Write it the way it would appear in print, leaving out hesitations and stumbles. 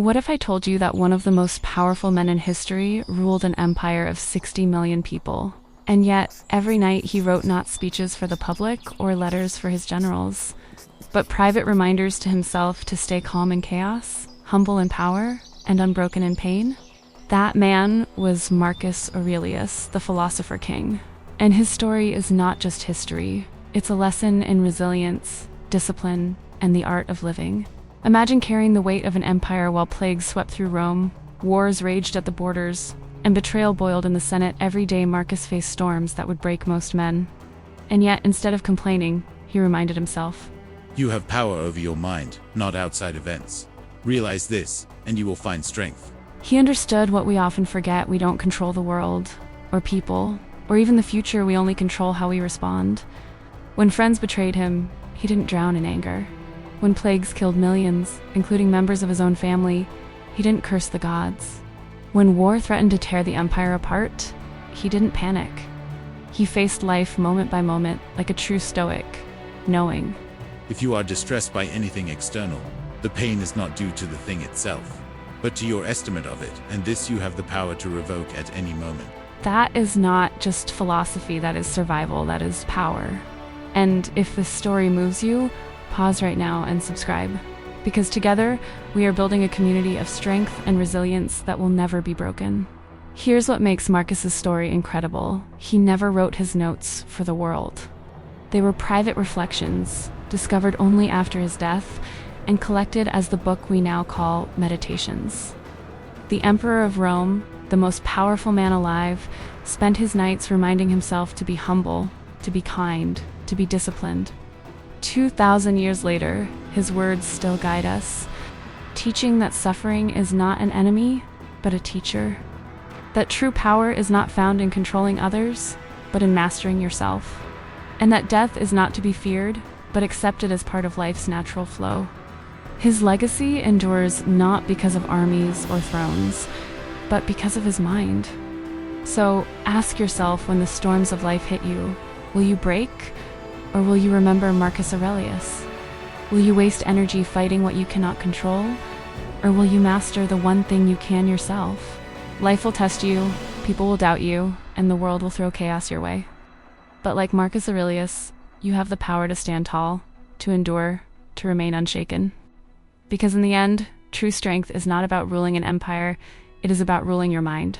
What if I told you that one of the most powerful men in history ruled an empire of 60 million people? And yet, every night he wrote not speeches for the public or letters for his generals, but private reminders to himself to stay calm in chaos, humble in power, and unbroken in pain? That man was Marcus Aurelius, the philosopher king. And his story is not just history. It's a lesson in resilience, discipline, and the art of living. Imagine carrying the weight of an empire while plagues swept through Rome, wars raged at the borders, and betrayal boiled in the Senate. Every day Marcus faced storms that would break most men. And yet, instead of complaining, he reminded himself, You have power over your mind, not outside events. Realize this, and you will find strength. He understood what we often forget: we don't control the world, or people, or even the future. We only control how we respond. When friends betrayed him, he didn't drown in anger. When plagues killed millions, including members of his own family, he didn't curse the gods. When war threatened to tear the empire apart, he didn't panic. He faced life moment by moment like a true Stoic, knowing, If you are distressed by anything external, the pain is not due to the thing itself, but to your estimate of it, and this you have the power to revoke at any moment. that is not just philosophy, that is survival, that is power. And if this story moves you, pause right now and subscribe. Because together, we are building a community of strength and resilience that will never be broken. Here's what makes Marcus's story incredible. He never wrote his notes for the world. They were private reflections, discovered only after his death, and collected as the book we now call Meditations. The Emperor of Rome, the most powerful man alive, spent his nights reminding himself to be humble, to be kind, to be disciplined. 2,000 years later, his words still guide us, teaching that suffering is not an enemy, but a teacher. That true power is not found in controlling others, but in mastering yourself. And that death is not to be feared, but accepted as part of life's natural flow. His legacy endures not because of armies or thrones, but because of his mind. So ask yourself, when the storms of life hit you, will you break? Or will you remember Marcus Aurelius? Will you waste energy fighting what you cannot control? Or will you master the one thing you can yourself? Life will test you, people will doubt you, and the world will throw chaos your way. But like Marcus Aurelius, you have the power to stand tall, to endure, to remain unshaken. Because in the end, true strength is not about ruling an empire, it is about ruling your mind.